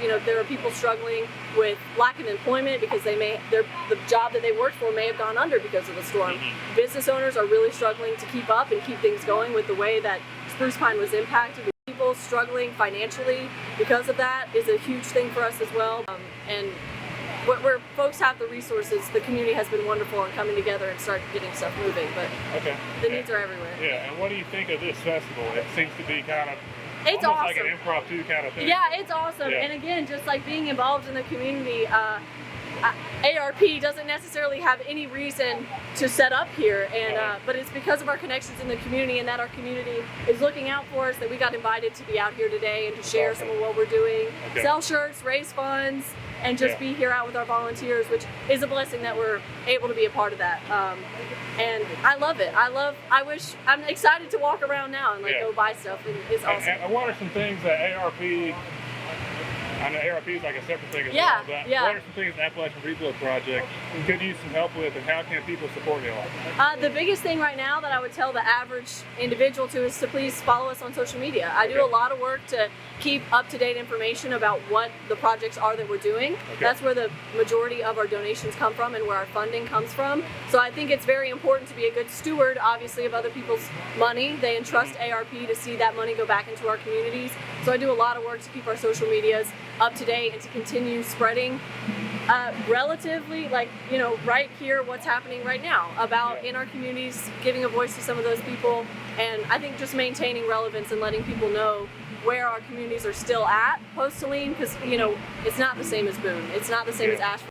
You know, there are people struggling with lack of employment because the job that they worked for may have gone under because of the storm. Business owners are really struggling to keep up and keep things going with the way that Spruce Pine was impacted. People struggling financially because of that is a huge thing for us as well. And where folks have the resources, the community has been wonderful in coming together and start getting stuff moving. But the needs are everywhere. Yeah, and what do you think of this festival? It seems to be kind of it's almost awesome. like an impromptu kind of thing. Yeah, it's awesome. Yeah. And again, just like being involved in the community, ARP doesn't necessarily have any reason to set up here, and but it's because of our connections in the community and that our community is looking out for us that we got invited to be out here today and to share some of what we're doing, sell shirts, raise funds, and just be here out with our volunteers, which is a blessing that we're able to be a part of that. And I love it. I'm excited to walk around now and go buy stuff, and it's awesome. And what are some things that ARP, I know ARP is like a separate thing as well, but what are some things the Appalachian Rebuild Project could use some help with, and how can people support y'all? The biggest thing right now that I would tell the average individual is to please follow us on social media. I do a lot of work to keep up-to-date information about what the projects are that we're doing. That's where the majority of our donations come from and where our funding comes from. So I think it's very important to be a good steward, obviously, of other people's money. They entrust ARP to see that money go back into our communities. So I do a lot of work to keep our social medias up to date and to continue spreading relatively, right here, what's happening right now about in our communities, giving a voice to some of those people, and I think just maintaining relevance and letting people know where our communities are still at post-Helene, because it's not the same as Boone, it's not the same as Asheville.